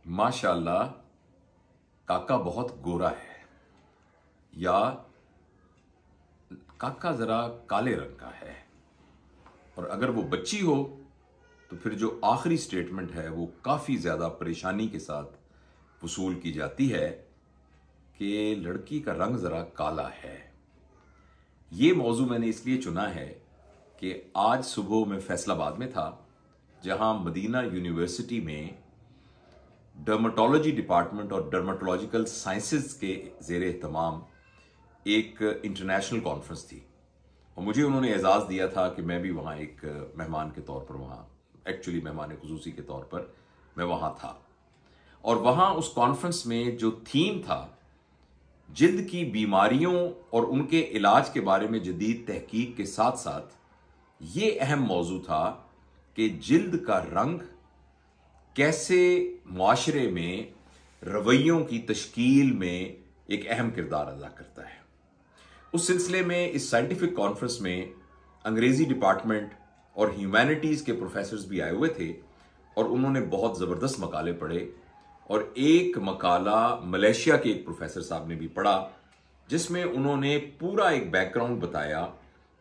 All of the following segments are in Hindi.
माशाल्लाह काका बहुत गोरा है, या काका जरा काले रंग का है। और अगर वो बच्ची हो तो फिर जो आखिरी स्टेटमेंट है वो काफी ज्यादा परेशानी के साथ वसूल की जाती है कि लड़की का रंग जरा काला है। ये मौजू मैंने इसलिए चुना है कि आज सुबह मैं फैसलाबाद में था, जहां मदीना यूनिवर्सिटी में डर्मेटोलॉजी डिपार्टमेंट और डर्मेटोलॉजिकल साइंसेज के ज़ेर एहतमाम एक इंटरनेशनल कॉन्फ्रेंस थी। और मुझे उन्होंने एजाज़ दिया था कि मैं भी वहाँ एक मेहमान के तौर पर, वहाँ एक्चुअली मेहमान खुसूसी के तौर पर मैं वहाँ था। और वहाँ उस कॉन्फ्रेंस में जो थीम था, जिल्द की बीमारियों और उनके इलाज के बारे में जदीद तहकीक के साथ साथ ये अहम मौजू था कि जिल्द का रंग कैसे मुआशरे में रवैयों की तश्कील में एक अहम किरदार अदा करता है। उस सिलसिले में इस साइंटिफिक कॉन्फ्रेंस में अंग्रेजी डिपार्टमेंट और ह्यूमैनिटीज के प्रोफेसर्स भी आए हुए थे और उन्होंने बहुत ज़बरदस्त मकाले पढ़े। और एक मकाला मलेशिया के एक प्रोफेसर साहब ने भी पढ़ा, जिसमें उन्होंने पूरा एक बैकग्राउंड बताया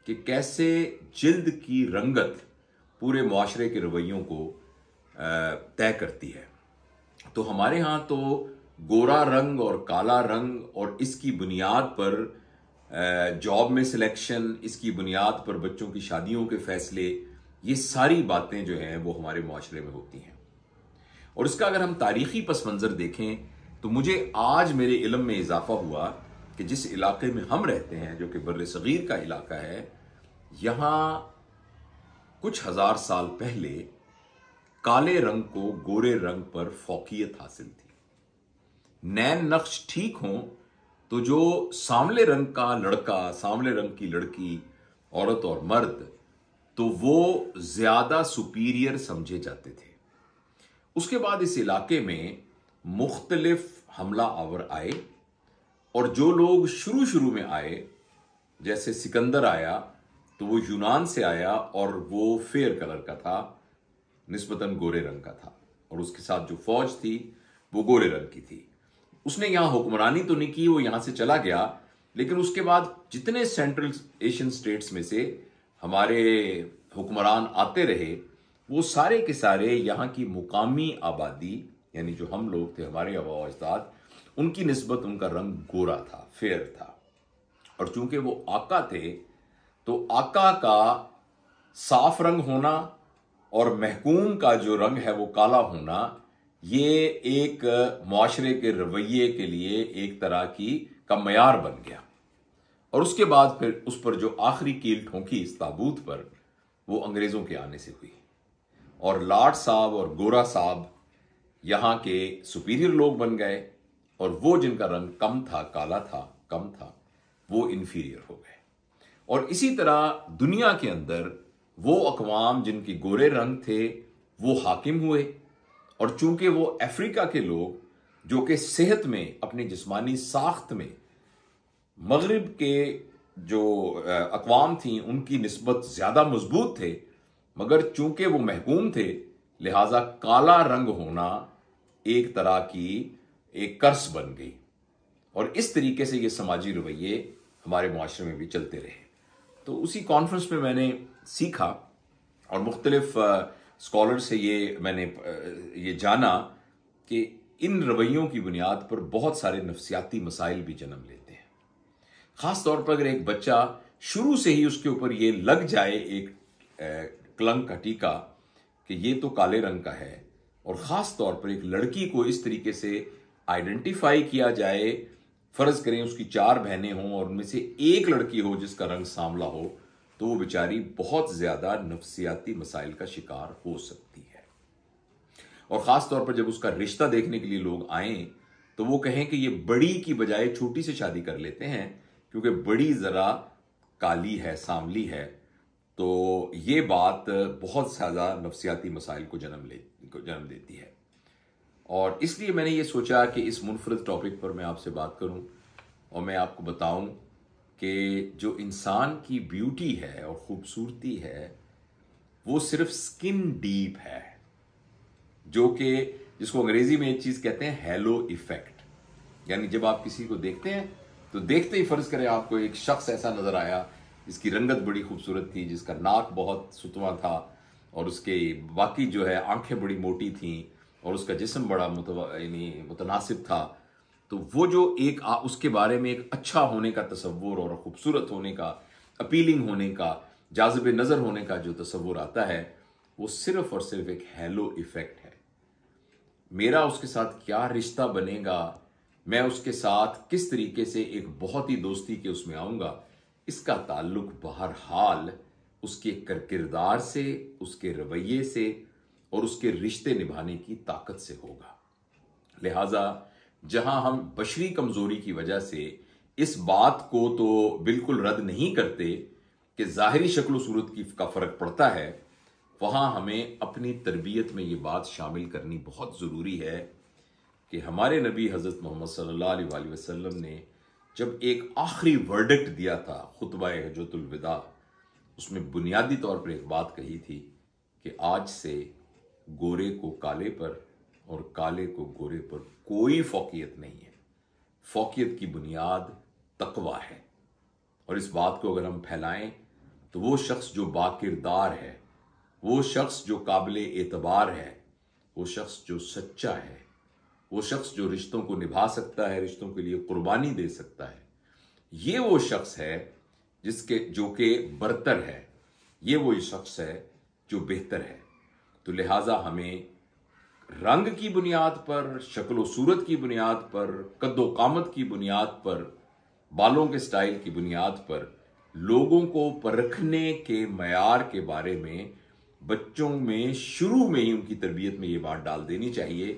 कि कैसे जिल्द की रंगत पूरे मुआशरे के रवैयों को तय करती है। तो हमारे यहाँ तो गोरा रंग और काला रंग और इसकी बुनियाद पर जॉब में सिलेक्शन, इसकी बुनियाद पर बच्चों की शादियों के फैसले, ये सारी बातें जो हैं वो हमारे मुआशरे में होती हैं। और इसका अगर हम तारीखी पस मंज़र देखें तो मुझे आज मेरे इल्म में इजाफा हुआ कि जिस इलाके में हम रहते हैं, जो कि बर्रे सगीर का इलाका है, यहाँ कुछ हजार साल पहले काले रंग को गोरे रंग पर फौकियत हासिल थी। नैन नक्श ठीक हों तो जो सांवले रंग का लड़का, सांवले रंग की लड़की, औरत और मर्द, तो वो ज्यादा सुपीरियर समझे जाते थे। उसके बाद इस इलाके में मुख्तलिफ हमला आवर आए और जो लोग शुरू शुरू में आए, जैसे सिकंदर आया तो वो यूनान से आया और वो फेयर कलर का था, निस्बतन गोरे रंग का था, और उसके साथ जो फौज थी वो गोरे रंग की थी। उसने यहां हुक्मरानी तो नहीं की, वो यहां से चला गया, लेकिन उसके बाद जितने सेंट्रल एशियन स्टेट्स में से हमारे हुक्मरान आते रहे, वो सारे के सारे यहाँ की मुकामी आबादी, यानी जो हम लोग थे, हमारे आबा अजदाद, उनकी निस्बत उनका रंग गोरा था, फेयर था। और चूंकि वो आका थे तो आका का साफ रंग होना और महकूम का जो रंग है वो काला होना, ये एक मुआशरे के रवैये के लिए एक तरह का मयार बन गया। और उसके बाद फिर उस पर जो आखिरी कील ठोंकी इस ताबूत पर, वो अंग्रेजों के आने से हुई। और लाट साहब और गोरा साहब यहाँ के सुपीरियर लोग बन गए, और वो जिनका रंग कम था, काला था, कम था, वो इन्फीरियर हो गए। और इसी तरह दुनिया के अंदर वो अकवाम जिनके गोरे रंग थे वो हाकिम हुए। और चूंकि वो अफ्रीका के लोग जो कि सेहत में, अपनी जिस्मानी साख्त में मगरिब के जो अकवाम थी उनकी निस्बत ज्यादा मजबूत थे, मगर चूंकि वो महकूम थे, लिहाजा काला रंग होना एक तरह की एक कर्स बन गई। और इस तरीके से ये समाजी रवैये हमारे मुआशरे में भी चलते रहे। तो उसी कॉन्फ्रेंस में मैंने सीखा और मुख्तलिफ स्कॉलर से मैंने ये जाना कि इन रवैयों की बुनियाद पर बहुत सारे नफ्सियाती मसाइल भी जन्म लेते हैं। ख़ास तौर पर अगर एक बच्चा शुरू से ही उसके ऊपर ये लग जाए एक कलंक का टीका कि ये तो काले रंग का है, और ख़ास तौर पर एक लड़की को इस तरीके से आइडेंटिफाई किया जाए, फ़र्ज़ करें उसकी 4 बहनें हों और उनमें से एक लड़की हो जिसका रंग सांवला हो, तो वो बेचारी बहुत ज़्यादा नफ्सियाती मसाइल का शिकार हो सकती है। और ख़ास तौर पर जब उसका रिश्ता देखने के लिए लोग आएँ तो वो कहें कि ये बड़ी की बजाय छोटी से शादी कर लेते हैं, क्योंकि बड़ी ज़रा काली है, सांवली है। तो ये बात बहुत ज़्यादा नफ्सियाती मसाइल को जन्म देती है। और इसलिए मैंने ये सोचा कि इस मुनफरद टॉपिक पर मैं आपसे बात करूं और मैं आपको बताऊं कि जो इंसान की ब्यूटी है और खूबसूरती है वो सिर्फ स्किन डीप है, जो कि जिसको अंग्रेजी में एक चीज कहते हैं हैलो इफेक्ट। यानी जब आप किसी को देखते हैं तो देखते ही फर्ज करें आपको एक शख्स ऐसा नजर आया जिसकी रंगत बड़ी खूबसूरत थी, जिसका नाक बहुत सुतवा था और उसके बाकी जो है आंखें बड़ी मोटी थीं और उसका जिस्म बड़ा मुतनासिब था, तो वो जो एक उसके बारे में एक अच्छा होने का तसव्वुर और खूबसूरत होने का, अपीलिंग होने का, जाज़िब नज़र होने का जो तसव्वुर आता है, वो सिर्फ और सिर्फ एक हैलो इफेक्ट है। मेरा उसके साथ क्या रिश्ता बनेगा, मैं उसके साथ किस तरीके से एक बहुत ही दोस्ती के उसमें आऊंगा, इसका ताल्लुक बहरहाल उसके किरदार से, उसके रवैये से और उसके रिश्ते निभाने की ताकत से होगा। लिहाजा जहां हम बशरी कमजोरी की वजह से इस बात को तो बिल्कुल रद्द नहीं करते कि जाहिरी शक्ल सूरत का फर्क पड़ता है, वहां हमें अपनी तरबियत में ये बात शामिल करनी बहुत जरूरी है कि हमारे नबी हजरत मोहम्मद सल्लल्लाहु अलैहि वसल्लम ने जब एक आखिरी वर्डिक्ट दिया था खुतबा हज्जतुल विदा, उसमें बुनियादी तौर पर एक बात कही थी कि आज से गोरे को काले पर और काले को गोरे पर कोई फौकियत नहीं है। फौकियत की बुनियाद तकवा है। और इस बात को अगर हम फैलाएं तो वो शख्स जो बाकिरदार है, वो शख्स जो काबिल एतबार है, वो शख्स जो सच्चा है, वो शख्स जो रिश्तों को निभा सकता है, रिश्तों के लिए कुर्बानी दे सकता है, ये वो शख्स है जिसके जो के बरतर है, ये वो शख्स है जो बेहतर है। तो लिहाजा हमें रंग की बुनियाद पर, शक्ल सूरत की बुनियाद पर, कद्दो कामत की बुनियाद पर, बालों के स्टाइल की बुनियाद पर लोगों को परखने के मयार के बारे में बच्चों में शुरू में ही उनकी तरबियत में ये बात डाल देनी चाहिए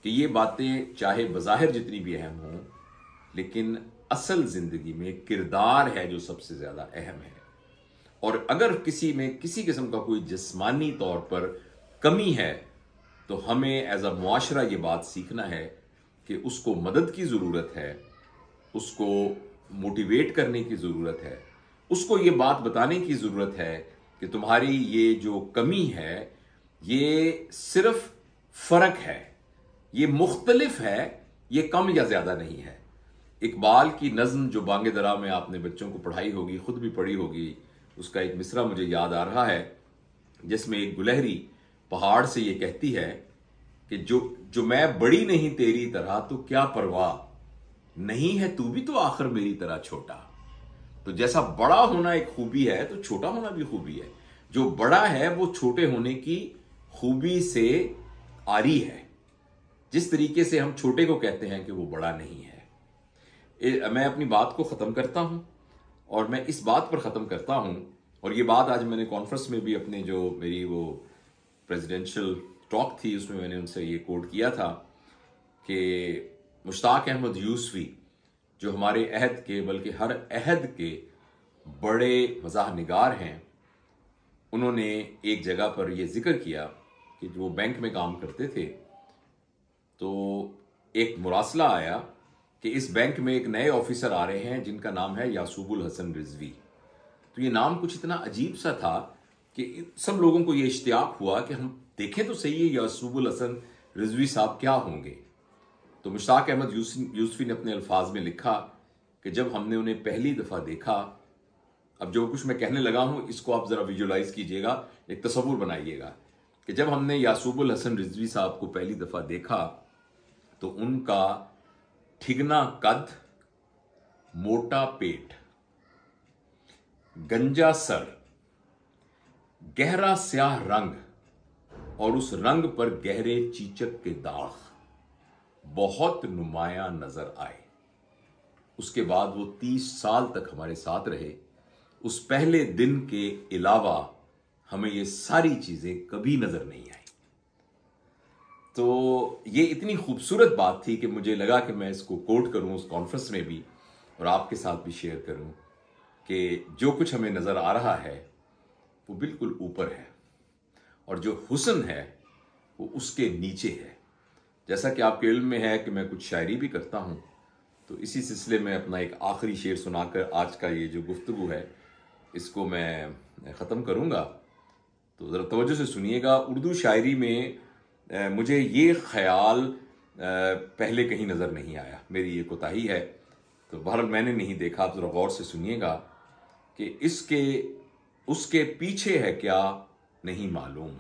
कि ये बातें चाहे बज़ाहिर जितनी भी अहम हों, लेकिन असल जिंदगी में किरदार है जो सबसे ज्यादा अहम है। और अगर किसी में किसी किस्म का कोई जिस्मानी तौर पर कमी है तो हमें एज अ मुआशरा ये बात सीखना है कि उसको मदद की ज़रूरत है, उसको मोटिवेट करने की ज़रूरत है, उसको ये बात बताने की ज़रूरत है कि तुम्हारी ये जो कमी है ये सिर्फ फ़र्क है, ये मुख्तलिफ है, ये कम या ज़्यादा नहीं है। इकबाल की नज़्म जो बांगे दरा में आपने बच्चों को पढ़ाई होगी, खुद भी पढ़ी होगी, उसका एक मिसरा मुझे याद आ रहा है जिसमें एक गुलहरी पहाड़ से ये कहती है कि जो मैं बड़ी नहीं तेरी तरह तो क्या परवाह, नहीं है तू भी तो आखिर मेरी तरह छोटा। तो जैसा बड़ा होना एक खूबी है तो छोटा होना भी खूबी है। जो बड़ा है वो छोटे होने की खूबी से आरी है। जिस तरीके से हम छोटे को कहते हैं कि वो बड़ा नहीं है। मैं अपनी बात को खत्म करता हूं और मैं इस बात पर खत्म करता हूं, और ये बात आज मैंने कॉन्फ्रेंस में भी अपने जो मेरी वो प्रेसिडेंशियल टॉक थी उसमें मैंने उनसे ये कोट किया था कि मुश्ताक अहमद यूसुफी जो हमारे अहद के, बल्कि हर अहद के बड़े मज़ाह निगार हैं, उन्होंने एक जगह पर यह जिक्र किया कि जो बैंक में काम करते थे तो एक मुरासला आया कि इस बैंक में एक नए ऑफिसर आ रहे हैं जिनका नाम है यासूबुल हसन रिजवी। तो ये नाम कुछ इतना अजीब सा था कि सब लोगों को ये इश्तियाक हुआ कि हम देखें तो सही है यासूबुल हसन रिजवी साहब क्या होंगे। तो मुश्ताक अहमद यूसुफी ने अपने अल्फाज में लिखा कि जब हमने उन्हें पहली दफ़ा देखा, अब जो कुछ मैं कहने लगा हूं इसको आप ज़रा विजुलाइज कीजिएगा, एक तस्वुर बनाइएगा कि जब हमने यासूबुल हसन रिजवी साहब को पहली दफ़ा देखा तो उनका ठिगना कद, मोटा पेट, गंजा सर, गहरा स्याह रंग और उस रंग पर गहरे चीचक के दाग बहुत नुमाया नजर आए। उसके बाद वो 30 साल तक हमारे साथ रहे। उस पहले दिन के अलावा हमें ये सारी चीजें कभी नजर नहीं आई। तो ये इतनी खूबसूरत बात थी कि मुझे लगा कि मैं इसको कोट करूं उस कॉन्फ्रेंस में भी और आपके साथ भी शेयर करूं कि जो कुछ हमें नजर आ रहा है वो बिल्कुल ऊपर है और जो हुस्न है वो उसके नीचे है। जैसा कि आपके इल्म में है कि मैं कुछ शायरी भी करता हूं, तो इसी सिलसिले में अपना एक आखिरी शेर सुनाकर आज का ये जो गुफ्तगू है इसको मैं ख़त्म करूंगा। तो ज़रा तवज्जो से सुनिएगा। उर्दू शायरी में मुझे ये ख्याल पहले कहीं नज़र नहीं आया, मेरी ये कोताही है। तो बहरहाल मैंने नहीं देखा, आप ज़रा गौर से सुनिएगा कि इसके उसके पीछे है क्या नहीं मालूम,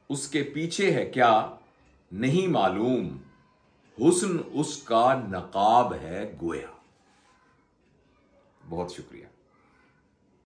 उसके पीछे है क्या नहीं मालूम, हुस्न उसका नकाब है गोया। बहुत शुक्रिया।